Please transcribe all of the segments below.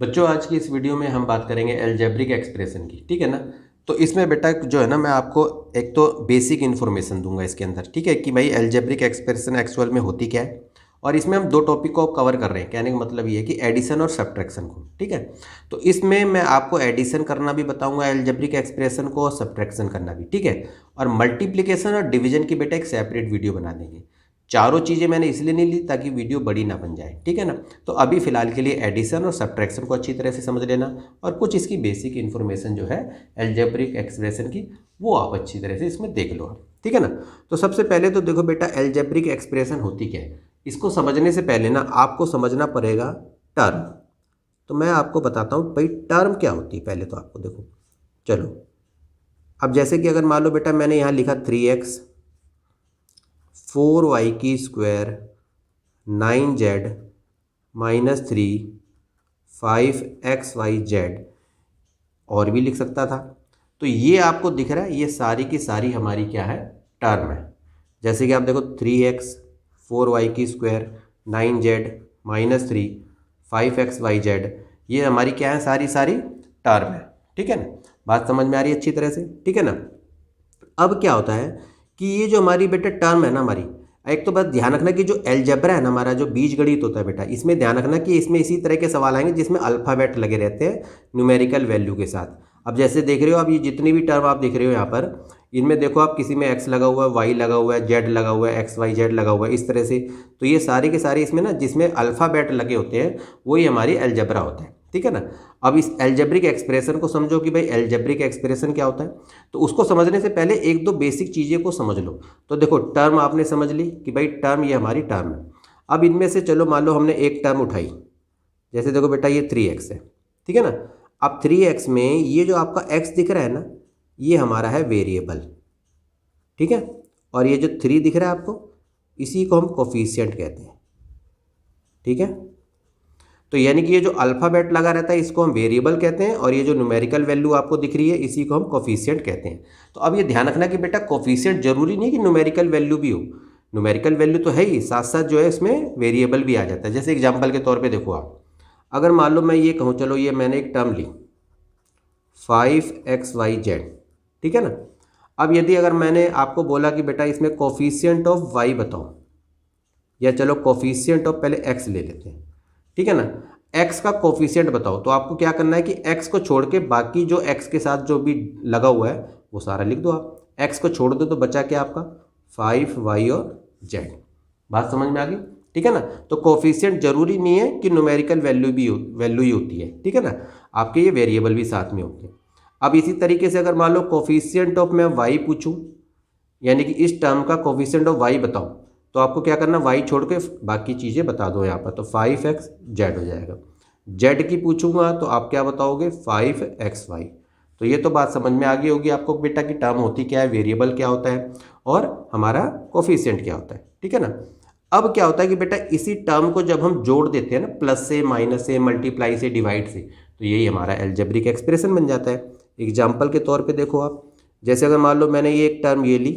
बच्चों आज की इस वीडियो में हम बात करेंगे अलजेब्रिक एक्सप्रेशन की। ठीक है ना। तो इसमें बेटा जो है ना, मैं आपको एक तो बेसिक इन्फॉर्मेशन दूंगा इसके अंदर। ठीक है कि भाई अलजेब्रिक एक्सप्रेशन एक्चुअल में होती क्या है। और इसमें हम दो टॉपिक को कवर कर रहे हैं। कहने का मतलब ये है कि एडिशन और सब्ट्रैक्शन को। ठीक है। तो इसमें मैं आपको एडिशन करना भी बताऊंगा अलजेब्रिक एक्सप्रेशन को, और सब्ट्रैक्शन करना भी। ठीक है। और मल्टीप्लिकेशन और डिवीजन की बेटा एक सेपरेट वीडियो बना देंगे। चारों चीज़ें मैंने इसलिए नहीं ली ताकि वीडियो बड़ी ना बन जाए। ठीक है ना। तो अभी फ़िलहाल के लिए एडिशन और सब्ट्रैक्शन को अच्छी तरह से समझ लेना, और कुछ इसकी बेसिक इन्फॉर्मेशन जो है अलजेब्रिक एक्सप्रेशन की, वो आप अच्छी तरह से इसमें देख लो। ठीक है ना। तो सबसे पहले तो देखो बेटा, अलजेब्रिक एक्सप्रेशन होती क्या है। इसको समझने से पहले ना आपको समझना पड़ेगा टर्म। तो मैं आपको बताता हूँ भाई टर्म क्या होती है। पहले तो आपको देखो, चलो अब जैसे कि अगर मान लो बेटा मैंने यहाँ लिखा 3x 4y की स्क्वायर 9z -3 5xyz, और भी लिख सकता था। तो ये आपको दिख रहा है, ये सारी की सारी हमारी क्या है, टर्म है। जैसे कि आप देखो 3x 4y की स्क्वायर 9z -3 5xyz, ये हमारी क्या है, सारी सारी टर्म है। ठीक है ना। बात समझ में आ रही है अच्छी तरह से। ठीक है ना। अब क्या होता है कि ये जो हमारी बेटा टर्म है ना हमारी, एक तो बस ध्यान रखना कि जो अलजेब्रा है ना हमारा, जो बीजगणित होता है बेटा, इसमें ध्यान रखना कि इसमें इसी तरह के सवाल आएंगे जिसमें अल्फ़ाबेट लगे रहते हैं न्यूमेरिकल वैल्यू के साथ। अब जैसे देख रहे हो आप, ये जितनी भी टर्म आप दिख रहे हो यहाँ पर, इनमें देखो आप, किसी में एक्स लगा हुआ है, वाई लगा हुआ है, जेड लगा हुआ है, एक्स वाई जेड लगा हुआ है, इस तरह से। तो ये सारे के सारे इसमें ना जिसमें अल्फ़ाबेट लगे होते हैं, वही हमारी अलजेब्रा होता है। ठीक है ना। अब इस अलजेब्रिक एक्सप्रेशन को समझो कि भाई अलजेब्रिक एक्सप्रेशन क्या होता है। तो उसको समझने से पहले एक दो बेसिक चीज़ें को समझ लो। तो देखो टर्म आपने समझ ली कि भाई टर्म, ये हमारी टर्म है। अब इनमें से चलो मान लो हमने एक टर्म उठाई, जैसे देखो बेटा ये 3x है। ठीक है ना। अब 3x में ये जो आपका x दिख रहा है ना, ये हमारा है वेरिएबल। ठीक है। और ये जो 3 दिख रहा है आपको, इसी को हम कोफिशिएंट कहते हैं। ठीक है। तो यानी कि ये जो अल्फ़ाबेट लगा रहता है इसको हम वेरिएबल कहते हैं, और ये जो न्यूमेरिकल वैल्यू आपको दिख रही है इसी को हम कोफिशिएंट कहते हैं। तो अब ये ध्यान रखना कि बेटा कोफिशिएंट जरूरी नहीं कि न्यूमेरिकल वैल्यू भी हो। न्यूमेरिकल वैल्यू तो है ही, साथ साथ जो है इसमें वेरिएबल भी आ जाता है। जैसे एग्जाम्पल के तौर पर देखो आप, अगर मान लो मैं ये कहूँ, चलो ये मैंने एक टर्म ली 5xyz। ठीक है ना। अब यदि अगर मैंने आपको बोला कि बेटा इसमें कोफिशिएंट ऑफ y बताओ, या चलो कोफिशिएंट ऑफ पहले x ले लेते हैं। ठीक है ना। x का कोफिशिएंट बताओ, तो आपको क्या करना है कि x को छोड़ के बाकी जो x के साथ जो भी लगा हुआ है वो सारा लिख दो आप। x को छोड़ दो तो बचा क्या आपका 5y और z। बात समझ में आ गई। ठीक है ना। तो कोफिशिएंट जरूरी नहीं है कि न्यूमेरिकल वैल्यू ही होती है। ठीक है ना। आपके ये वेरिएबल भी साथ में होते हैं। अब इसी तरीके से अगर मान लो कोफिशिएंट ऑफ मैं y पूछूं, यानी कि इस टर्म का कोफिशिएंट ऑफ y बताओ, तो आपको क्या करना, y छोड़ के बाकी चीज़ें बता दो यहाँ पर। तो 5xz हो जाएगा। z की पूछूंगा तो आप क्या बताओगे, 5xy। तो ये तो बात समझ में आ गई होगी आपको बेटा कि टर्म होती क्या है, वेरिएबल क्या होता है, और हमारा कोफिशिएंट क्या होता है। ठीक है ना। अब क्या होता है कि बेटा इसी टर्म को जब हम जोड़ देते हैं ना, प्लस से, माइनस से, मल्टीप्लाई से, डिवाइड से, तो यही हमारा अलजेब्रिक एक्सप्रेशन बन जाता है। एग्जाम्पल के तौर पे देखो आप, जैसे अगर मान लो मैंने ये एक टर्म ये ली,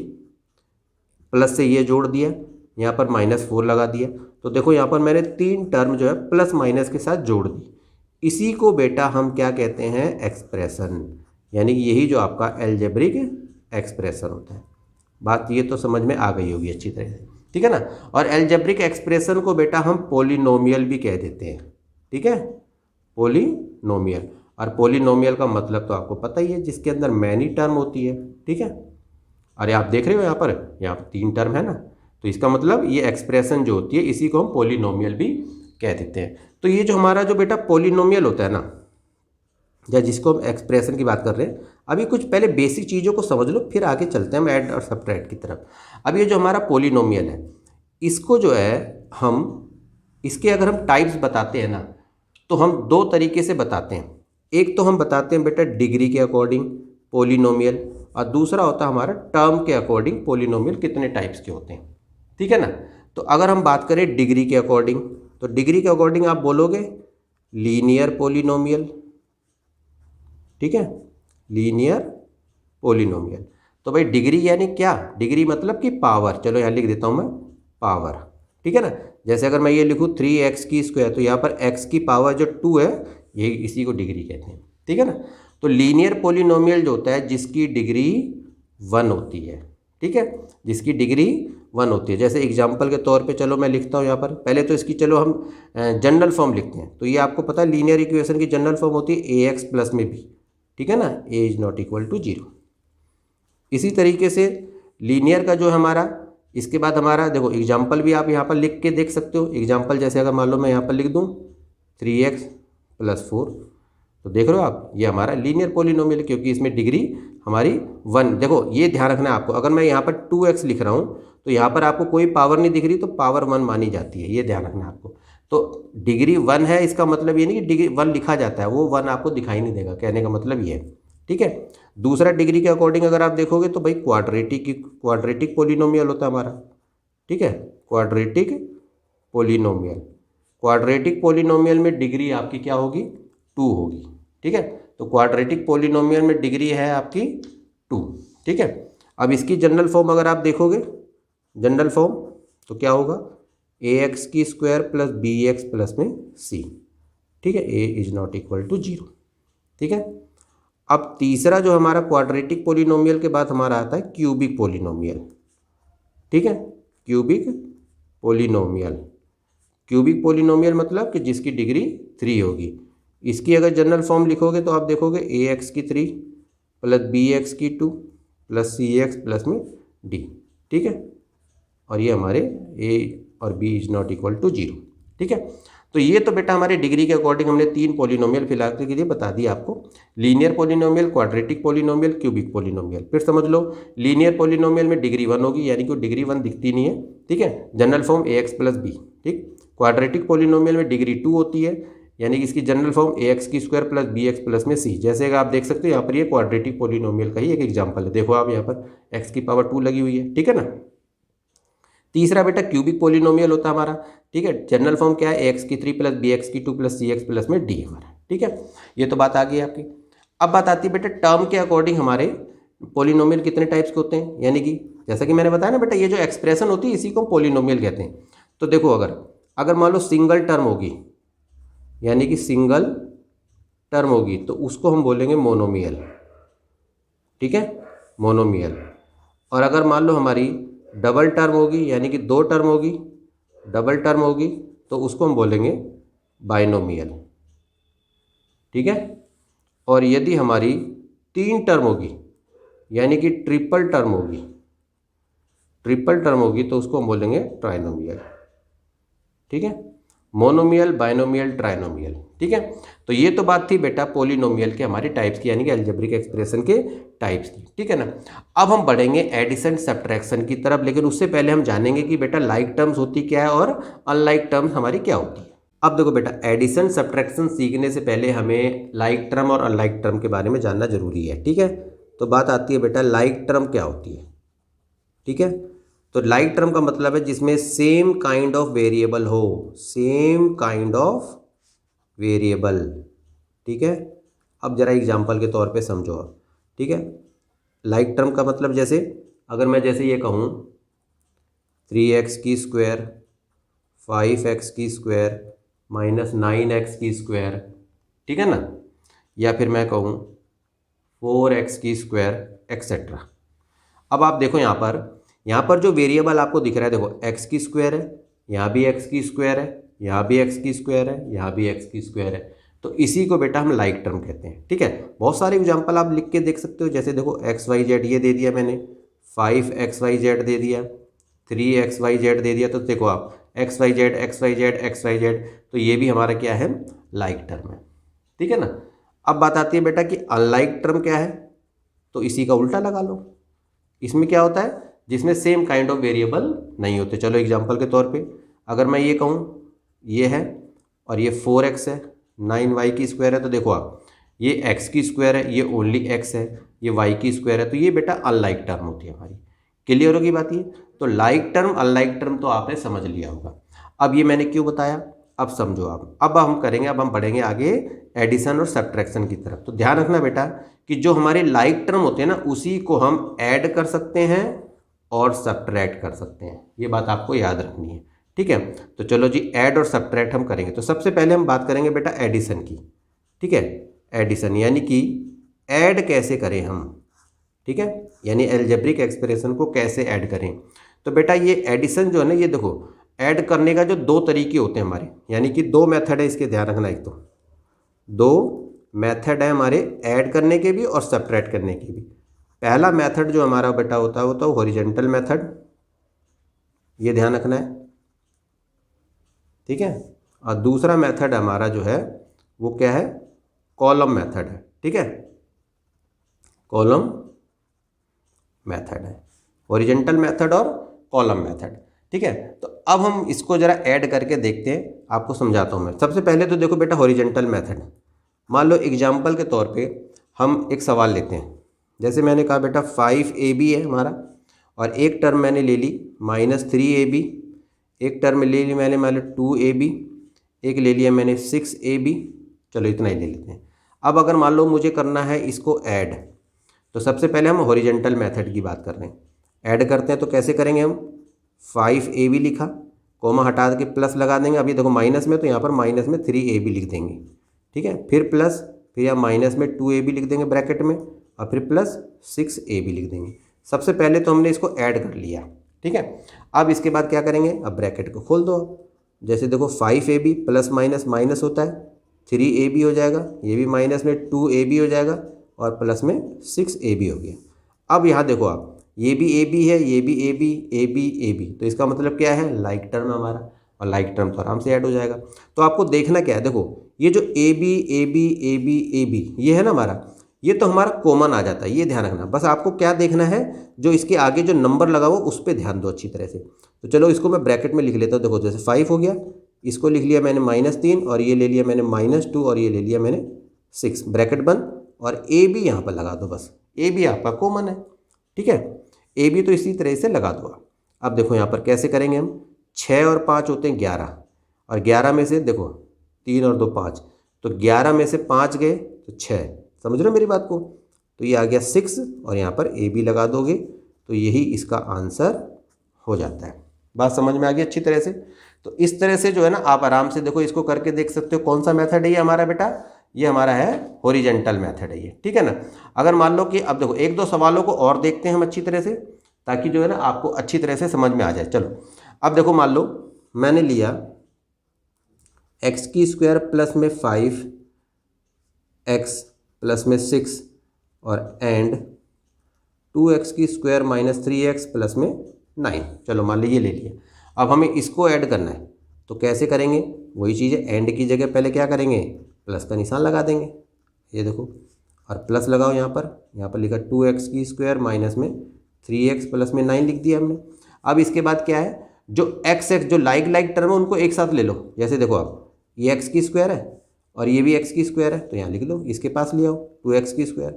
प्लस से ये जोड़ दिया, यहाँ पर -4 लगा दिया, तो देखो यहाँ पर मैंने 3 टर्म जो है प्लस माइनस के साथ जोड़ दी। इसी को बेटा हम क्या कहते हैं, एक्सप्रेशन। यानी कि यही जो आपका अलजेब्रिक एक्सप्रेशन होता है। बात ये तो समझ में आ गई होगी अच्छी तरह से। ठीक है ना। और अलजेब्रिक एक्सप्रेशन को बेटा हम पोलिनोमियल भी कह देते हैं। ठीक है, पोलिनोमियल। और पोलिनोमियल का मतलब तो आपको पता ही है, जिसके अंदर मैनी टर्म होती है। ठीक है। अरे आप देख रहे हो यहाँ पर 3 टर्म है ना, तो इसका मतलब ये एक्सप्रेशन जो होती है इसी को हम पोलिनोमियल भी कह देते हैं। तो ये जो हमारा जो बेटा पोलिनोमियल होता है ना, या जिसको हम एक्सप्रेशन की बात कर रहे हैं, अभी कुछ पहले बेसिक चीज़ों को समझ लो, फिर आगे चलते हैं हम ऐड और सब्ट्रैक्ट की तरफ। अब ये जो हमारा पोलिनोमियल है, इसको जो है हम, इसके अगर हम टाइप्स बताते हैं ना, तो हम 2 तरीके से बताते हैं। एक तो हम बताते हैं बेटा डिग्री के अकॉर्डिंग पोलिनोमियल, और दूसरा होता है हमारा टर्म के अकॉर्डिंग पोलिनोमियल कितने टाइप्स के होते हैं। ठीक है ना। तो अगर हम बात करें डिग्री के अकॉर्डिंग, तो डिग्री के अकॉर्डिंग आप बोलोगे लीनियर पोलिनोमियल। ठीक है, लीनियर पोलिनोमियल। तो भाई डिग्री यानी क्या, डिग्री मतलब कि पावर। चलो यहाँ लिख देता हूँ मैं, पावर। ठीक है ना। जैसे अगर मैं ये लिखूँ 3x की स्क्वायर, तो यहाँ पर x की पावर जो 2 है, यही इसी को डिग्री कहते हैं, ठीक है ना। तो लीनियर पॉलिनोमियल जो होता है जिसकी डिग्री 1 होती है, ठीक है, जिसकी डिग्री 1 होती है। जैसे एग्जांपल के तौर पे चलो मैं लिखता हूँ यहाँ पर, पहले तो इसकी चलो हम जनरल फॉर्म लिखते हैं। तो ये आपको पता है लीनियर इक्वेशन की जनरल फॉर्म होती है ए एक्स प्लस में बी, ठीक है ना, ए इज नॉट इक्वल टू 0। इसी तरीके से लीनियर का जो हमारा, इसके बाद हमारा देखो एग्जाम्पल भी आप यहाँ पर लिख के देख सकते हो। एग्जाम्पल जैसे अगर मान लो मैं यहाँ पर लिख दूँ 3x + 4, तो देख रहे हो आप ये हमारा लीनियर पॉलिनोमियल, क्योंकि इसमें डिग्री हमारी 1। देखो ये ध्यान रखना है आपको, अगर मैं यहाँ पर 2x लिख रहा हूँ तो यहाँ पर आपको कोई पावर नहीं दिख रही तो पावर 1 मानी जाती है, ये ध्यान रखना है आपको। तो डिग्री 1 है, इसका मतलब ये नहीं कि डिग्री 1 लिखा जाता है, वो 1 आपको दिखाई नहीं देगा, कहने का मतलब ये है, ठीक है। दूसरा डिग्री के अकॉर्डिंग अगर आप देखोगे तो भाई क्वाड्रेटिक पॉलिनोमियल होता है हमारा, ठीक है, क्वाड्रेटिक पॉलिनोमियल में डिग्री आपकी क्या होगी, 2 होगी, ठीक है। तो क्वाड्रेटिक पॉलिनोमियल में डिग्री है आपकी 2, ठीक है। अब इसकी जनरल फॉर्म अगर आप देखोगे, जनरल फॉर्म तो क्या होगा, ax² + bx प्लस में c, ठीक है, a is not equal to 0, ठीक है। अब तीसरा जो हमारा क्वाड्रेटिक पॉलिनोमियल के बाद हमारा आता है क्यूबिक पॉलिनोमियल, ठीक है, क्यूबिक पॉलिनोमियल मतलब कि जिसकी डिग्री 3 होगी। इसकी अगर जनरल फॉर्म लिखोगे तो आप देखोगे ax3 + bx2 + cx प्लस में d, ठीक है, और ये हमारे a और b is not equal to 0, ठीक है। तो ये तो बेटा हमारे डिग्री के अकॉर्डिंग हमने 3 पॉलिनोमियल फिलहाल के लिए बता दिया आपको, linear polynomial, quadratic polynomial, cubic polynomial. फिर समझ लो लीनियर पॉलिनोमियल में डिग्री 1 होगी, यानी कि डिग्री 1 दिखती नहीं है, ठीक है, जनरल फॉर्म ax + b, ठीक। क्वाड्रेटिक पॉलिनोमियल में डिग्री 2 होती है, यानी कि इसकी general form ax² + bx plus में c। जैसे आप देख सकते हो यहाँ पर ये क्वाड्रेटिक पॉलिनोमियल का ही एक एग्जाम्पल है, देखो आप यहाँ पर x की पावर 2 लगी हुई है, ठीक है ना। तीसरा बेटा क्यूबिक पॉलिनोमियल होता है हमारा, ठीक है, जनरल फॉर्म क्या है, ax3 + bx2 + cx प्लस में d हमारा, ठीक है। ये तो बात आ गई आपकी। अब बात आती है बेटा टर्म के अकॉर्डिंग हमारे पॉलिनोमियल कितने टाइप्स के होते हैं, यानी कि जैसा कि मैंने बताया ना बेटा, ये जो एक्सप्रेशन होती है इसी को पॉलिनोमियल कहते हैं। तो देखो अगर मान लो सिंगल टर्म होगी, यानी कि सिंगल टर्म होगी, तो उसको हम बोलेंगे मोनोमियल, ठीक है, मोनोमियल। और अगर मान लो हमारी डबल टर्म होगी, यानी कि 2 टर्म होगी, डबल टर्म होगी, तो उसको हम बोलेंगे बाइनोमियल, ठीक है। और यदि हमारी 3 टर्म होगी, यानी कि ट्रिपल टर्म होगी, तो उसको हम बोलेंगे ट्राइनोमियल, ठीक है, मोनोमियल, बाइनोमियल, ट्राइनोमियल, ठीक है। तो ये तो बात थी बेटा पॉलिनोमियल के हमारे टाइप्स की, यानी कि अलजेब्रिक एक्सप्रेशन के टाइप्स की, ठीक है ना। अब हम बढ़ेंगे एडिशन सब्ट्रैक्शन की तरफ, लेकिन उससे पहले हम जानेंगे कि बेटा लाइक टर्म्स होती क्या है और अनलाइक टर्म्स हमारी क्या होती है। अब देखो बेटा एडिशन सब्ट्रैक्शन सीखने से पहले हमें लाइक टर्म और अनलाइक टर्म के बारे में जानना जरूरी है, ठीक है। तो बात आती है बेटा लाइक टर्म क्या होती है, ठीक है। तो लाइक टर्म का मतलब है जिसमें सेम काइंड ऑफ वेरिएबल हो, सेम काइंड ऑफ वेरिएबल, ठीक है। अब जरा एग्जांपल के तौर पे समझो आप, ठीक है। लाइक टर्म का मतलब जैसे अगर मैं जैसे ये कहूँ 3x² 5x² -9x², ठीक है ना, या फिर मैं कहूँ 4x² एक्सेट्रा। अब आप देखो यहाँ पर जो वेरिएबल आपको दिख रहा है, देखो x² है, यहाँ भी x² है, यहाँ भी x² है, यहाँ भी x² है, तो इसी को बेटा हम लाइक टर्म कहते हैं, ठीक है। बहुत सारे एग्जांपल आप लिख के देख सकते हो, जैसे देखो xyz ये दे दिया मैंने, 5xyz दे दिया, 3xyz दे दिया, तो देखो आप xyz, तो ये भी हमारा क्या है, लाइक टर्म है, ठीक है ना। अब बात आती है बेटा कि अनलाइक टर्म क्या है, तो इसी का उल्टा लगा लो। इसमें क्या होता है, जिसमें सेम काइंड ऑफ वेरिएबल नहीं होते। चलो एग्जांपल के तौर पे अगर मैं ये कहूँ ये है और ये 4x है, 9y² है, तो देखो आप ये x² है, ये ओनली x है, ये y² है, तो ये बेटा अनलाइक टर्म होती है हमारी। क्लियर होगी बात ये। तो लाइक टर्म अनलाइक टर्म तो आपने समझ लिया होगा। अब ये मैंने क्यों बताया, अब समझो आप। अब हम बढ़ेंगे आगे एडिशन और सब्ट्रैक्शन की तरफ। तो ध्यान रखना बेटा कि जो हमारे लाइक टर्म होते हैं ना, उसी को हम ऐड कर सकते हैं और सब्ट्रैक्ट कर सकते हैं, ये बात आपको याद रखनी है, ठीक है। तो चलो जी ऐड और सब्ट्रैक्ट हम करेंगे। तो सबसे पहले हम बात करेंगे बेटा एडिशन की, ठीक है, एडिशन यानी कि ऐड कैसे करें हम, ठीक है, यानी अलजेब्रिक एक्सप्रेशन को कैसे ऐड करें। तो बेटा ये एडिशन जो है ना, ये देखो ऐड करने का जो दो तरीके होते हैं हमारे, यानी कि दो मेथड है इसके, ध्यान रखना। एक तो दो मेथड है हमारे ऐड करने के भी और सब्ट्रैक्ट करने के भी। पहला मेथड जो हमारा बेटा होता है हॉरिजॉन्टल मेथड, ये ध्यान रखना है, ठीक है। और दूसरा मेथड हमारा जो है वो क्या है, कॉलम मेथड है, ठीक है, कॉलम मेथड है, हॉरिजॉन्टल मेथड और कॉलम मेथड, ठीक है। तो अब हम इसको जरा ऐड करके देखते हैं, आपको समझाता हूँ मैं। सबसे पहले तो देखो बेटा हॉरिजॉन्टल मेथड, मान लो एग्जाम्पल के तौर पे हम एक सवाल लेते हैं। जैसे मैंने कहा बेटा 5AB है हमारा, और एक टर्म मैंने ले ली -3AB, एक टर्म ले ली मैंने मान लो 2AB, एक ले लिया मैंने 6AB। चलो इतना ही ले लेते हैं। अब अगर मान लो मुझे करना है इसको ऐड, तो सबसे पहले हम हॉरिजॉन्टल मेथड की बात कर रहे हैं। ऐड करते हैं तो कैसे करेंगे हम, 5AB लिखा, कोमा हटा के प्लस लगा देंगे। अभी देखो माइनस में, तो यहाँ पर माइनस में 3AB लिख देंगे, ठीक है। फिर प्लस, फिर यहाँ माइनस में 2AB लिख देंगे ब्रैकेट में, और फिर प्लस 6AB लिख देंगे। सबसे पहले तो हमने इसको ऐड कर लिया, ठीक है। अब इसके बाद क्या करेंगे, अब ब्रैकेट को खोल दो। अब जैसे देखो 5AB प्लस माइनस माइनस होता है, 3AB हो जाएगा, ये भी माइनस में 2AB हो जाएगा, और प्लस में 6AB हो गया। अब यहाँ देखो आप, ये भी AB है, ये भी AB, AB AB, तो इसका मतलब क्या है, लाइक टर्म हमारा, और लाइक टर्म तो आराम से ऐड हो जाएगा। तो आपको देखना क्या है, देखो ये जो AB AB AB AB ये है ना हमारा, ये तो हमारा कॉमन आ जाता है, ये ध्यान रखना। बस आपको क्या देखना है, जो इसके आगे जो नंबर लगा हुआ उस पर ध्यान दो अच्छी तरह से। तो चलो इसको मैं ब्रैकेट में लिख लेता हूँ। देखो जैसे 5 हो गया, इसको लिख लिया मैंने -3, और ये ले लिया मैंने -2, और ये ले लिया मैंने 6, ब्रैकेट बंद, और AB यहाँ पर लगा दो। बस AB आपका कॉमन है, ठीक है, AB तो इसी तरह से लगा दो आप। अब देखो यहाँ पर कैसे करेंगे हम, 6 और 5 होते हैं 11, और 11 में से देखो 3 और 2 5, तो 11 में से 5 गए तो 6, समझ रहे हो मेरी बात को। तो ये आ गया 6, और यहाँ पर AB लगा दोगे तो यही इसका आंसर हो जाता है। बात समझ में आ गई अच्छी तरह से। तो इस तरह से जो है ना, आप आराम से देखो इसको करके देख सकते हो। कौन सा मेथड है ये हमारा बेटा, ये हमारा है हॉरिजॉन्टल मेथड है ये, ठीक है ना। अगर मान लो कि अब देखो एक दो सवालों को और देखते हैं हम अच्छी तरह से, ताकि जो है ना आपको अच्छी तरह से समझ में आ जाए। चलो अब देखो, मान लो मैंने लिया x² प्लस में 5, x प्लस में 6, और and 2x² minus 3x plus में 9। चलो मान लीजिए ले लिया। अब हमें इसको ऐड करना है, तो कैसे करेंगे, वही चीज़ है, एंड की जगह पहले क्या करेंगे, प्लस का निशान लगा देंगे, ये देखो, और प्लस लगाओ यहाँ पर लिखा 2x² माइनस में 3x प्लस में 9 लिख दिया हमने। अब इसके बाद क्या है, जो x जो लाइक टर्म है उनको एक साथ ले लो। जैसे देखो आप, ये x² है और ये भी x² है, तो यहाँ लिख लो, इसके पास ले आओ 2x²।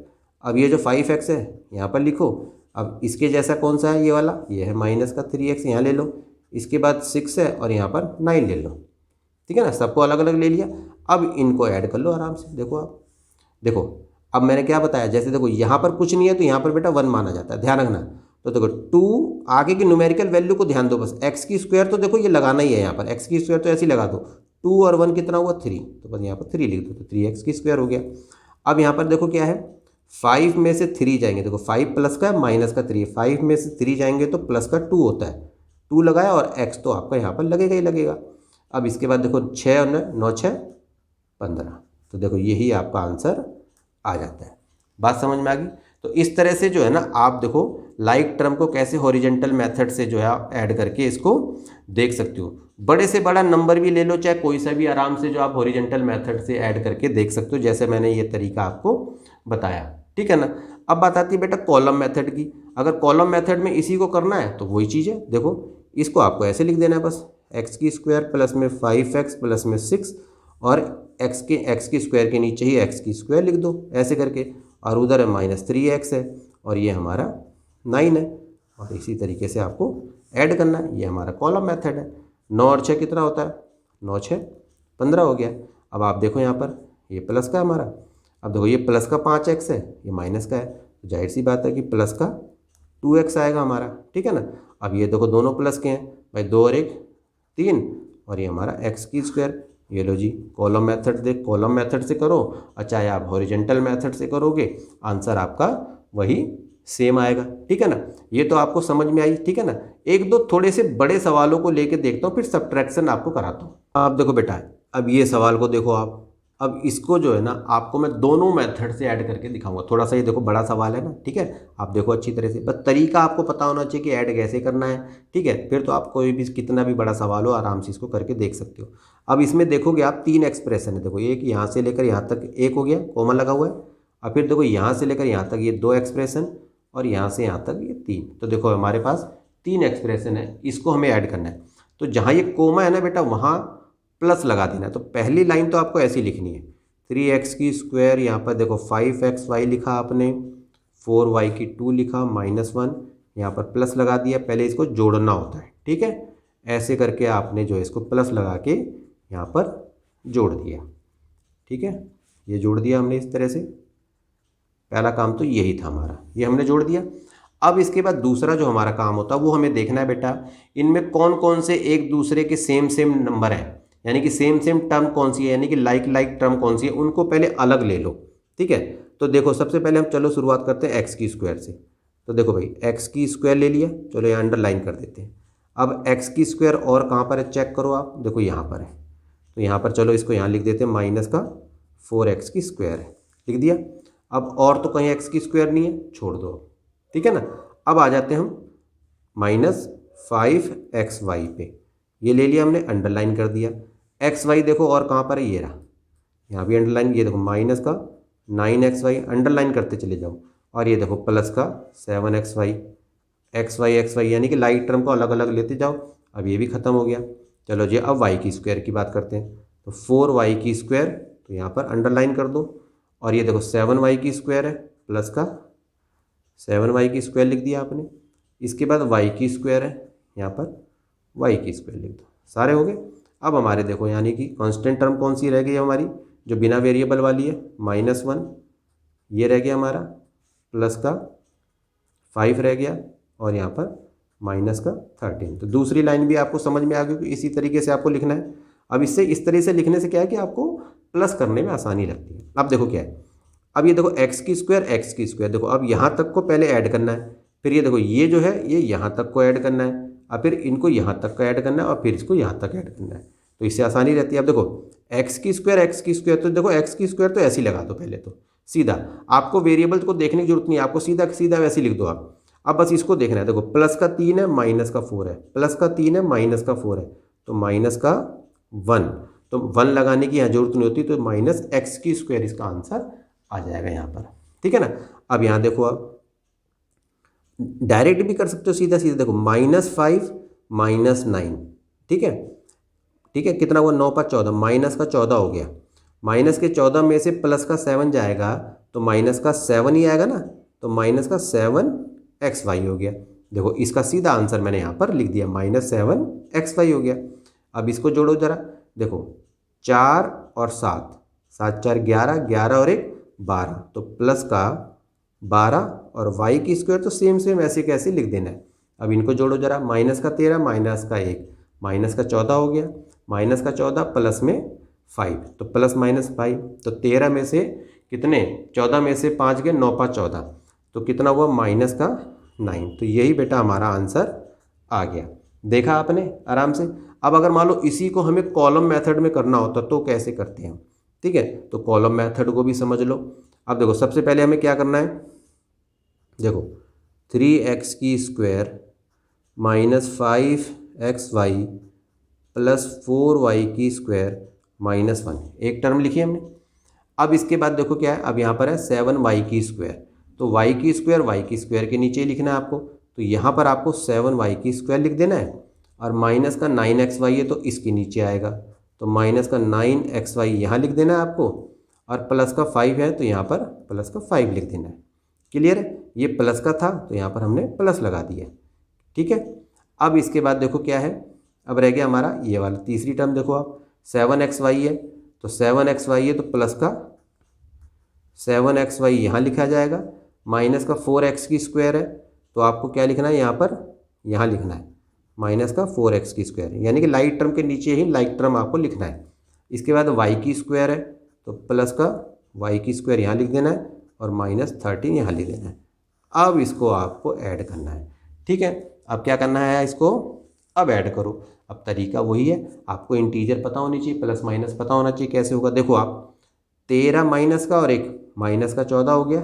अब ये जो 5x है यहाँ पर लिखो। अब इसके जैसा कौन सा है, ये वाला, ये है माइनस का 3x, यहाँ ले लो। इसके बाद 6 है और यहाँ पर 9 ले लो, ठीक है ना, सबको अलग अलग ले लिया। अब इनको ऐड कर लो आराम से। देखो आप, देखो अब मैंने क्या बताया, जैसे देखो यहाँ पर कुछ नहीं है तो यहाँ पर बेटा 1 माना जाता है, ध्यान रखना। तो देखो 2 आगे की न्यूमेरिकल वैल्यू को ध्यान दो, बस x² तो देखो ये लगाना ही है, यहाँ पर x² तो ऐसे ही लगा दो। 2 और 1 कितना हुआ, 3, तो बस यहाँ पर 3 लिख दो, तो 3x² हो गया। अब यहाँ पर देखो क्या है, 5 में से 3 जाएंगे, देखो 5 प्लस का माइनस का 3, 5 में से 3 जाएंगे तो प्लस का 2 होता है, 2 लगाया, और x तो आपका यहाँ पर लगेगा ही लगेगा। अब इसके बाद देखो 6 और 9 6 15, तो देखो यही आपका आंसर आ जाता है। बात समझ में आ गई। तो इस तरह से जो है ना, आप देखो लाइक टर्म को कैसे हॉरिजॉन्टल मेथड से जो है आप ऐड करके इसको देख सकते हो। बड़े से बड़ा नंबर भी ले लो, चाहे कोई सा भी, आराम से जो आप हॉरिजॉन्टल मेथड से ऐड करके देख सकते हो, जैसे मैंने ये तरीका आपको बताया, ठीक है ना। अब बात आती है बेटा कॉलम मेथड की। अगर कॉलम मेथड में इसी को करना है तो वही चीज़ है, देखो इसको आपको ऐसे लिख देना है, बस x² प्लस में 5x प्लस में 6, और x² के नीचे ही x² लिख दो ऐसे करके, और उधर है -3x है, और ये हमारा 9 है, और इसी तरीके से आपको ऐड करना है। ये हमारा कॉलम मेथड है। 9 और 6 कितना होता है, 9 6 15 हो गया। अब आप देखो यहाँ पर ये प्लस का है हमारा, अब देखो ये प्लस का 5x है, ये माइनस का है, तो जाहिर सी बात है कि प्लस का 2x आएगा हमारा, ठीक है ना। अब ये देखो दोनों प्लस के हैं भाई, 2 और 1 3, और ये हमारा x², ये लो जी, कॉलम मेथड से, कॉलम मेथड से करो और चाहे आप हॉरिजेंटल मेथड से करोगे, आंसर आपका वही सेम आएगा। ठीक है ना, ये तो आपको समझ में आई। ठीक है ना, एक दो थोड़े से बड़े सवालों को लेके देखता हूँ, फिर सब्ट्रैक्शन आपको कराता हूँ। आप देखो बेटा, अब ये सवाल को देखो आप, अब इसको जो है ना आपको मैं दोनों मेथड से ऐड करके दिखाऊंगा। थोड़ा सा ये देखो बड़ा सवाल है ना, ठीक है, आप देखो अच्छी तरह से, बस तरीका आपको पता होना चाहिए कि ऐड कैसे करना है। ठीक है, फिर तो आप कोई भी कितना भी बड़ा सवाल हो आराम से इसको करके देख सकते हो। अब इसमें देखोगे आप 3 एक्सप्रेशन है, देखो एक यहाँ से लेकर यहाँ तक एक हो गया, कॉमन लगा हुआ है। और फिर देखो यहाँ से लेकर यहाँ तक ये 2 एक्सप्रेशन, और यहाँ से यहाँ तक ये 3। तो देखो हमारे पास 3 एक्सप्रेशन है, इसको हमें ऐड करना है। तो जहाँ ये कोमा है ना बेटा, वहाँ प्लस लगा देना है। तो पहली लाइन तो आपको ऐसी लिखनी है, 3x², यहाँ पर देखो 5xy लिखा आपने, 4y की 2 लिखा, -1, यहाँ पर प्लस लगा दिया। पहले इसको जोड़ना होता है, ठीक है, ऐसे करके आपने जो है इसको प्लस लगा के यहाँ पर जोड़ दिया। ठीक है, ये जोड़ दिया हमने इस तरह से। पहला काम तो यही था हमारा, ये हमने जोड़ दिया। अब इसके बाद दूसरा जो हमारा काम होता है वो हमें देखना है बेटा, इनमें कौन कौन से एक दूसरे के सेम सेम नंबर हैं, यानी कि सेम सेम टर्म कौन सी है, यानी कि लाइक लाइक टर्म कौन सी है, उनको पहले अलग ले लो। ठीक है, तो देखो सबसे पहले हम चलो शुरुआत करते हैं x² से। तो देखो भाई x² ले लिया, चलो यहाँ अंडरलाइन कर देते हैं। अब x² और कहाँ पर है चेक करो आप, देखो यहाँ पर है। तो यहाँ पर चलो इसको यहाँ लिख देते हैं, -4x² है, लिख दिया। अब और तो कहीं x² नहीं है, छोड़ दो। ठीक है ना, अब आ जाते हैं हम -5xy पे, ये ले लिया हमने, अंडरलाइन कर दिया। xy देखो और कहाँ पर है, ये रहा, यहाँ भी अंडरलाइन, ये देखो -9xy, अंडरलाइन करते चले जाओ। और ये देखो प्लस का 7xy, xy यानी कि लाइक टर्म को अलग अलग लेते जाओ। अब ये भी ख़त्म हो गया। चलो जी, अब y² की बात करते हैं। तो 4y², तो यहाँ पर अंडरलाइन कर दो। और ये देखो 7y² है, प्लस का 7y² लिख दिया आपने। इसके बाद y² है, यहाँ पर y² लिख दो। सारे हो गए। अब हमारे देखो यानी कि कांस्टेंट टर्म कौन सी रह गई हमारी, जो बिना वेरिएबल वाली है, -1, ये रह गया हमारा, प्लस का 5 रह गया, और यहाँ पर -13। तो दूसरी लाइन भी आपको समझ में आ गई कि इसी तरीके से आपको लिखना है। अब इससे इस तरह से लिखने से क्या है कि आपको प्लस करने में आसानी लगती है। अब देखो क्या है, अब ये देखो x² देखो, अब यहाँ तक को पहले ऐड करना है, फिर ये देखो ये जो है ये यहाँ तक को ऐड करना है, और फिर इनको यहाँ तक का ऐड करना है, और फिर इसको यहाँ तक ऐड करना है। तो इससे आसानी रहती है। अब देखो x², तो देखो x² तो ऐसे ही लगा दो पहले, तो सीधा, आपको वेरिएबल को देखने की जरूरत नहीं है, आपको सीधा सीधा वैसे लिख दो आप। अब बस इसको देखना है, देखो प्लस का 3 है, -4 है, प्लस का 3 है, -4 है, तो -1, तो 1 लगाने की यहाँ जरूरत नहीं होती, तो -x² इसका आंसर आ जाएगा यहाँ पर। ठीक है ना, अब यहाँ देखो आप डायरेक्ट भी कर सकते हो, सीधा सीधा देखो, -5 -9, ठीक है, ठीक है, कितना हुआ, 9 पर 14, माइनस का 14 हो गया। माइनस के 14 में से प्लस का 7 जाएगा, तो माइनस का 7 ही आएगा ना, तो -7xy हो गया। देखो इसका सीधा आंसर मैंने यहाँ पर लिख दिया, -7xy हो गया। अब इसको जोड़ो जरा, देखो 4 और 7, 7 4 11, 11 और 1 12, तो प्लस का 12 और y² तो सेम सेम ऐसे कैसे लिख देना है। अब इनको जोड़ो जरा, -13, -1, -14 हो गया, -14 प्लस में 5, तो +-5, तो 13 में से कितने, 14 में से 5 गए, 9 5 14, तो कितना हुआ, -9। तो यही बेटा हमारा आंसर आ गया। देखा आपने आराम से। अब अगर मान लो इसी को हमें कॉलम मेथड में करना होता तो कैसे करते हैं, ठीक है, तो कॉलम मेथड को भी समझ लो। अब देखो सबसे पहले हमें क्या करना है, देखो 3x² -5xy + 4y² -1, एक टर्म लिखी हमने। अब इसके बाद देखो क्या है, अब यहाँ पर है 7y², तो y² के नीचे ही लिखना है आपको, तो यहाँ पर आपको 7y² लिख देना है, और माइनस का 9xy है तो इसके नीचे आएगा, तो -9xy यहाँ लिख देना है आपको, और प्लस का 5 है तो यहाँ पर प्लस का 5 लिख देना है। क्लियर है, ये प्लस का था तो यहाँ पर हमने प्लस लगा दिया। ठीक है, अब इसके बाद देखो क्या है, अब रह गया हमारा ये वाला तीसरी टर्म, देखो आप 7xy है, तो 7xy है तो प्लस का 7xy यहाँ लिखा जाएगा, माइनस का 4x² है, तो आपको क्या लिखना है यहाँ पर, यहाँ लिखना है -4x², यानी कि लाइक टर्म के नीचे ही लाइक टर्म आपको लिखना है। इसके बाद वाई की स्क्वायर है तो प्लस का वाई की स्क्वायर यहाँ लिख देना है और -13 यहाँ लिख देना है। अब इसको आपको ऐड करना है। ठीक है, अब क्या करना है, इसको अब ऐड करो। अब तरीका वही है, आपको इंटीजर पता होनी चाहिए, प्लस माइनस पता होना चाहिए। कैसे होगा, देखो आप 13 माइनस का और एक माइनस का 14 हो गया,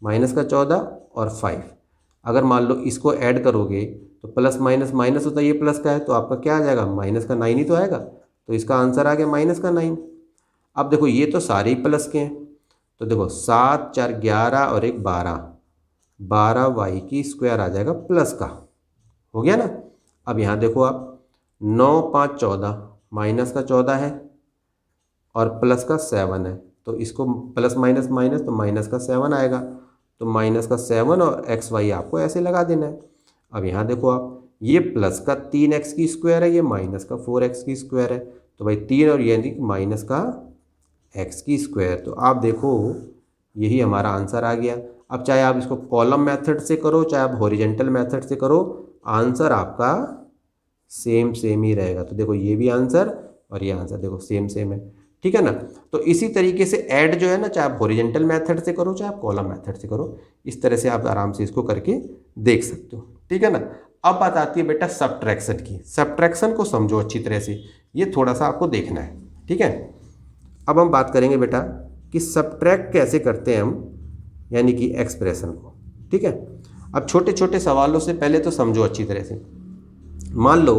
माइनस का 14 और 5। अगर मान लो इसको ऐड करोगे तो प्लस माइनस माइनस होता है, ये प्लस का है तो आपका क्या आ जाएगा, माइनस का 9 ही तो आएगा। तो इसका आंसर आ गया माइनस का 9। अब देखो ये तो सारे ही प्लस के हैं, तो देखो 7 4 11 और एक 12 वाई की स्क्वायर आ जाएगा प्लस का, हो गया ना। अब यहाँ देखो आप 9 5 14 माइनस का 14 है और प्लस का 7 है, तो इसको प्लस माइनस माइनस तो माइनस का 7 आएगा। तो माइनस का 7 और एक्स वाई आपको ऐसे लगा देना है। अब यहाँ देखो आप, ये प्लस का 3x की स्क्वायर है, ये माइनस का 4x की स्क्वायर है, तो भाई 3 और ये माइनस का x की स्क्वायर। तो आप देखो यही हमारा आंसर आ गया। अब चाहे आप इसको कॉलम मेथड से करो चाहे आप हॉरिजेंटल मेथड से करो, आंसर आपका सेम ही रहेगा। तो देखो ये भी आंसर और ये आंसर देखो सेम है, ठीक है ना। तो इसी तरीके से ऐड जो है ना, चाहे आप हॉरिजेंटल मेथड से करो चाहे आप कॉलम मेथड से करो, इस तरह से आप आराम से इसको करके देख सकते हो, ठीक है ना। अब बात आती है बेटा सब्ट्रैक्शन की। सब्ट्रैक्शन को समझो अच्छी तरह से, ये थोड़ा सा आपको देखना है, ठीक है। अब हम बात करेंगे बेटा कि सब्ट्रैक्ट कैसे करते हैं हम, यानी कि एक्सप्रेशन को, ठीक है। अब छोटे छोटे सवालों से पहले तो समझो अच्छी तरह से। मान लो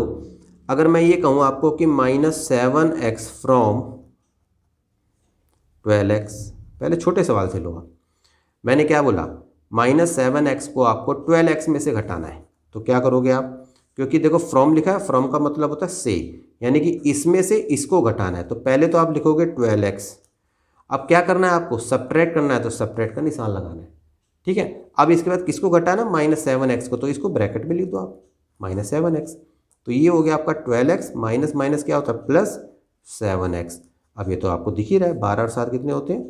अगर मैं ये कहूँ आपको कि -7x फ्रॉम 12x, पहले छोटे सवाल से लो आप। मैंने क्या बोला, -7x को आपको 12x में से घटाना है, तो क्या करोगे आप, क्योंकि देखो फ्रॉम लिखा है, फ्रॉम का मतलब होता है से, यानी कि इसमें से इसको घटाना है। तो पहले तो आप लिखोगे 12x। अब क्या करना है आपको, सब्ट्रैक्ट करना है, तो सब्ट्रैक्ट का निशान लगाना है, ठीक है। अब इसके बाद किसको घटाना, -7x को, तो इसको ब्रैकेट में लिख दो आप, -7x। तो ये हो गया आपका 12x, माइनस माइनस क्या होता है +7x। अब ये तो आपको दिख ही रहा है, 12 और 7 कितने होते हैं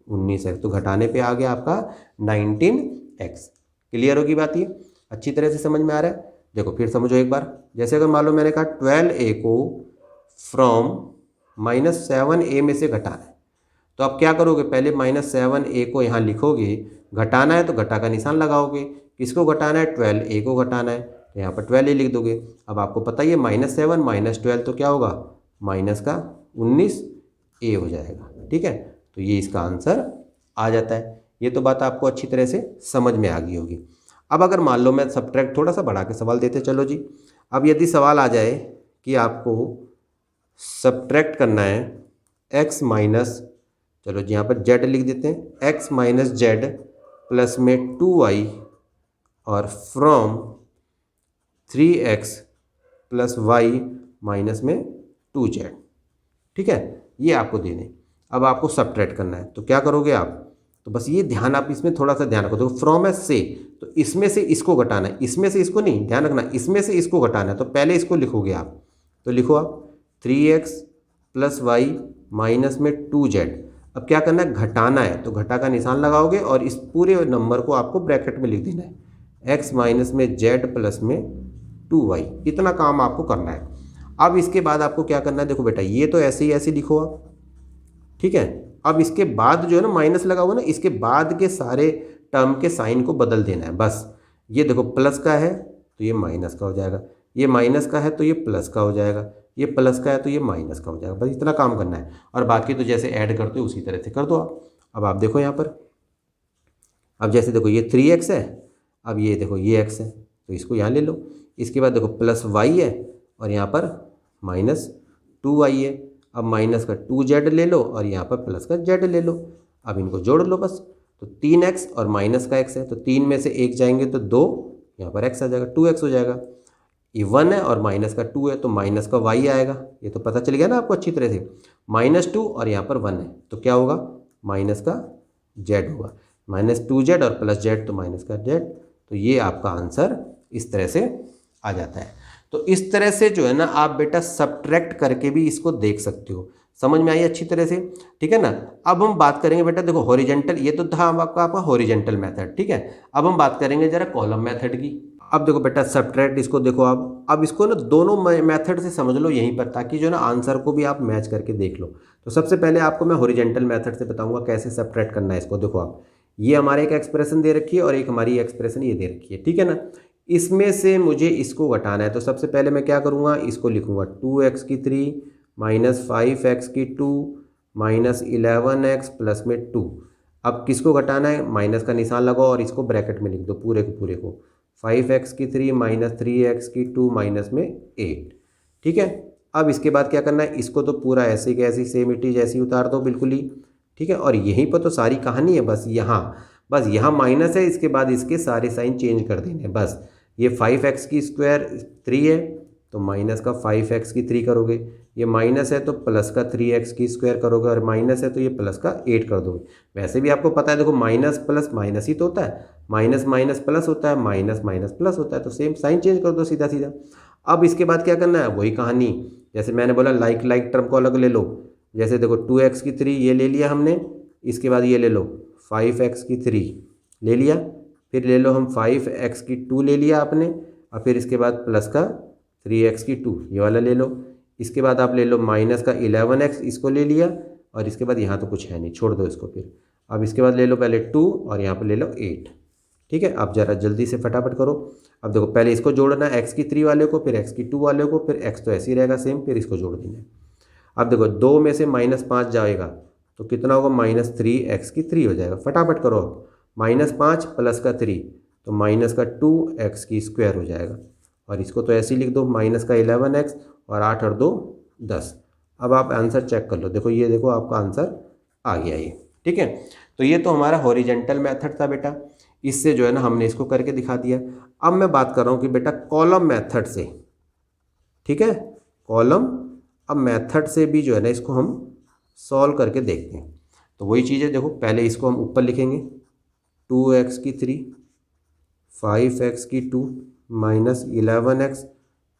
19x, तो घटाने पे आ गया आपका 19x। क्लियर होगी बात, ये अच्छी तरह से समझ में आ रहा है। देखो फिर समझो एक बार, जैसे अगर मान लो मैंने कहा 12a को फ्रॉम -7a में से घटाना है, तो आप क्या करोगे, पहले -7a को यहाँ लिखोगे, घटाना है तो घटा का निशान लगाओगे, किसको घटाना है 12a को घटाना है, तो यहाँ पर 12a लिख दोगे। अब आपको पता ही है -7 -12 तो क्या होगा, माइनस का 19a हो जाएगा, ठीक है। तो ये इसका आंसर आ जाता है। ये तो बात आपको अच्छी तरह से समझ में आ गई होगी। अब अगर मान लो मैं सब्ट्रैक्ट थोड़ा सा बढ़ा के सवाल देते चलो जी। अब यदि सवाल आ जाए कि आपको सब्ट्रैक्ट करना है x माइनस, चलो जी यहाँ पर z लिख देते हैं, x माइनस जेड प्लस में 2y और from 3x plus y minus में 2z, ठीक है। ये आपको देने, अब आपको सब्ट्रैक्ट करना है, तो क्या करोगे आप, तो बस ये ध्यान आप इसमें थोड़ा सा ध्यान रखो। देखो फ्रॉम है से, तो इसमें से इसको घटाना है, इसमें से इसको नहीं, ध्यान रखना इसमें से इसको घटाना है, तो पहले इसको लिखोगे आप, तो लिखो आप 3x प्लस वाई माइनस में 2z। अब क्या करना है, घटाना है, तो घटा का निशान लगाओगे और इस पूरे नंबर को आपको ब्रैकेट में लिख देना है, x माइनस में z प्लस में 2y। इतना काम आपको करना है। अब इसके बाद आपको क्या करना है, देखो बेटा ये तो ऐसे लिखो आप, ठीक है। अब इसके बाद जो है ना माइनस लगा हुआ ना, इसके बाद के सारे टर्म के साइन को बदल देना है बस। ये देखो प्लस का है तो ये माइनस का हो जाएगा, ये माइनस का है तो ये प्लस का हो जाएगा, ये प्लस का है तो ये माइनस का हो जाएगा, बस इतना काम करना है। और बाकी तो जैसे ऐड करते हो उसी तरह से कर दो आप। अब आप देखो यहाँ पर, अब जैसे देखो ये 3x है, अब ये देखो ये x है, तो इसको यहाँ ले लो। इसके बाद देखो प्लस y है और यहाँ पर -2y है। अब माइनस का 2z ले लो और यहाँ पर प्लस का z ले लो, अब इनको जोड़ लो बस। तो 3x और माइनस का x है, तो 3 में से 1 जाएंगे तो 2, यहाँ पर x आ जाएगा, 2x हो जाएगा। ये 1 है और माइनस का 2 है, तो माइनस का y आएगा, ये तो पता चल गया ना आपको अच्छी तरह से। -2 और यहाँ पर 1 है, तो क्या होगा, माइनस का z होगा, -2z और प्लस z तो माइनस का z। तो ये आपका आंसर इस तरह से आ जाता है। तो इस तरह से जो है ना आप बेटा सब्ट्रैक्ट करके भी इसको देख सकते हो। समझ में आई अच्छी तरह से, ठीक है ना। अब हम बात करेंगे बेटा, देखो हॉरिजेंटल, ये तो था आपका हॉरिजेंटल मेथड, ठीक है। अब हम बात करेंगे जरा कॉलम मेथड की। अब देखो बेटा सब्ट्रैक्ट, इसको देखो आप, अब इसको ना दोनों मेथड से समझ लो यहीं पर, ताकि जो है ना आंसर को भी आप मैच करके देख लो। तो सबसे पहले आपको मैं हॉरिजॉन्टल मेथड से बताऊंगा कैसे सब्ट्रैक्ट करना है इसको। देखो आप, ये हमारे एक एक्सप्रेशन दे रखी है और एक हमारी एक्सप्रेशन ये दे रखी है, ठीक है ना। इसमें से मुझे इसको घटाना है, तो सबसे पहले मैं क्या करूँगा, इसको लिखूँगा 2x3 minus 5x2 minus 11x plus में 2। अब किसको घटाना है, माइनस का निशान लगाओ और इसको ब्रैकेट में लिख दो पूरे को 5x3 माइनस 3x2 माइनस में 8, ठीक है। अब इसके बाद क्या करना है, इसको तो पूरा ऐसे के ऐसी सेम इट इज ऐसी उतार दो बिल्कुल ही, ठीक है। और यहीं पर तो सारी कहानी है, बस यहाँ माइनस है, इसके बाद इसके सारे साइन चेंज कर देने हैं बस। ये 5x² 3 है तो माइनस का 5x3 करोगे, ये माइनस है तो प्लस का 3x² करोगे, और माइनस है तो ये प्लस का 8 कर दोगे। वैसे भी आपको पता है, देखो माइनस प्लस माइनस ही तो होता है, माइनस माइनस प्लस होता है, माइनस माइनस प्लस होता है, तो सेम साइन चेंज कर दो सीधा सीधा। अब इसके बाद क्या करना है, वही कहानी, जैसे मैंने बोला लाइक टर्म को अलग ले लो। जैसे देखो 2x3 ये ले लिया हमने, इसके बाद ये ले लो 5x3 ले लिया, फिर ले लो हम 5x2 ले लिया आपने, और फिर इसके बाद प्लस का 3x2 ये वाला ले लो। इसके बाद आप ले लो माइनस का 11x इसको ले लिया, और इसके बाद यहाँ तो कुछ है नहीं, छोड़ दो इसको। फिर अब इसके बाद ले लो पहले 2 और यहाँ पर ले लो 8, ठीक है। अब ज़रा जल्दी से फटाफट करो। अब देखो पहले इसको जोड़ना है x3 वाले को, फिर x2 वाले को, फिर x तो ऐसे ही रहेगा सेम, फिर इसको जोड़ देना है। अब देखो 2 में से -5 जाएगा तो कितना होगा, -3x3 हो जाएगा। फटाफट करो, -5 प्लस का 3 तो माइनस का 2x² हो जाएगा, और इसको तो ऐसे ही लिख दो, माइनस का 11x और 8 और 2 10। अब आप आंसर चेक कर लो, देखो ये देखो आपका आंसर आ गया ये, ठीक है। तो ये तो हमारा हॉरिजॉन्टल मेथड था बेटा, इससे जो है ना हमने इसको करके दिखा दिया। अब मैं बात कर रहा हूँ कि बेटा कॉलम मेथड से, ठीक है, कॉलम अब मेथड से भी जो है ना इसको हम सॉल्व करके देखते हैं। तो वही चीज़ है, देखो पहले इसको हम ऊपर लिखेंगे 2x3 5x2 minus 11x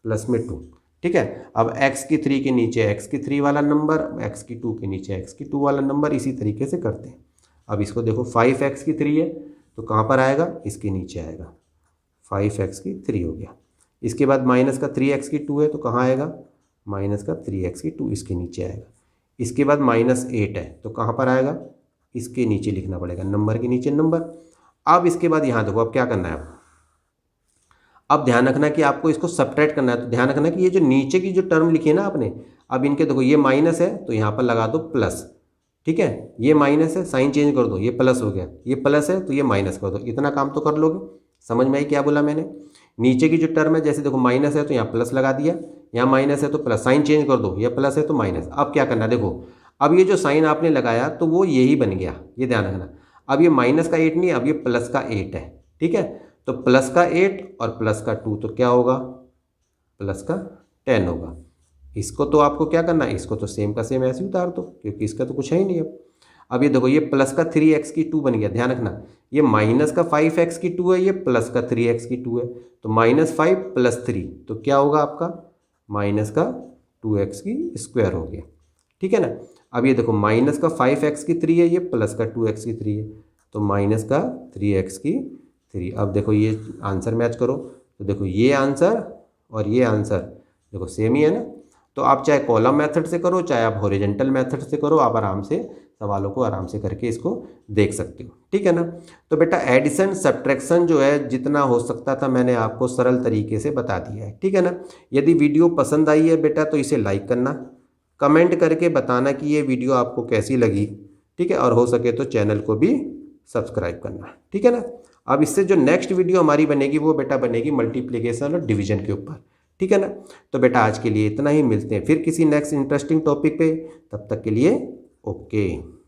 plus में 2, ठीक है। अब x3 के नीचे x3 वाला नंबर, x2 के नीचे x2 वाला नंबर, इसी तरीके से करते हैं। अब इसको देखो 5x3 है तो कहाँ पर आएगा, इसके नीचे आएगा, 5x3 हो गया। इसके बाद माइनस का 3x2 है तो कहाँ आएगा, माइनस का 3x2 इसके नीचे आएगा। इसके बाद -8 है तो कहाँ पर आएगा, इसके नीचे लिखना पड़ेगा, नंबर के नीचे नंबर। अब इसके बाद यहाँ देखो अब क्या करना है, अब ध्यान रखना कि आपको इसको सब्ट्रैक्ट करना है। तो ध्यान रखना कि ये जो नीचे की जो टर्म लिखी है ना आपने, अब इनके देखो ये माइनस है तो यहाँ पर लगा दो प्लस, ठीक है। ये माइनस है, साइन चेंज कर दो, ये प्लस हो गया, ये प्लस है तो ये माइनस कर दो। इतना काम तो कर लोगे, समझ में आई क्या बोला मैंने। नीचे की जो टर्म है, जैसे देखो माइनस है तो यहाँ प्लस लगा दिया, यहाँ माइनस है तो प्लस, साइन चेंज कर दो, ये प्लस है तो माइनस। अब क्या करना है, देखो अब ये जो साइन आपने लगाया तो वो यही बन गया, ये ध्यान रखना। अब ये माइनस का 8 नहीं, अब ये प्लस का 8 है, ठीक है। तो प्लस का 8 और प्लस का 2 तो क्या होगा, प्लस का 10 होगा। इसको तो आपको क्या करना है, इसको तो सेम का सेम ऐसे उतार दो, क्योंकि इसका तो कुछ है ही नहीं। अब ये देखो ये प्लस का 3x2 बन गया, ध्यान रखना। ये माइनस का 5x2 है, ये प्लस का 3x2 है, तो -5 + 3 तो क्या होगा आपका, माइनस का 2x² हो गया, ठीक है ना। अब ये देखो माइनस का 5x3 है, ये प्लस का 2x3 है, तो माइनस का 3x3। अब देखो ये आंसर मैच करो, तो देखो ये आंसर और ये आंसर देखो सेम ही है ना। तो आप चाहे कॉलम मेथड से करो, चाहे आप हॉरिजॉन्टल मेथड से करो, आप आराम से सवालों को आराम से करके इसको देख सकते हो, ठीक है ना। तो बेटा एडिशन सब्ट्रैक्शन जो है जितना हो सकता था मैंने आपको सरल तरीके से बता दिया है, ठीक है ना। यदि वीडियो पसंद आई है बेटा तो इसे लाइक करना, कमेंट करके बताना कि ये वीडियो आपको कैसी लगी, ठीक है। और हो सके तो चैनल को भी सब्सक्राइब करना, ठीक है ना। अब इससे जो नेक्स्ट वीडियो हमारी बनेगी वो बेटा बनेगी मल्टीप्लिकेशन और डिवीजन के ऊपर, ठीक है ना। तो बेटा आज के लिए इतना ही, मिलते हैं फिर किसी नेक्स्ट इंटरेस्टिंग टॉपिक पे, तब तक के लिए ओके।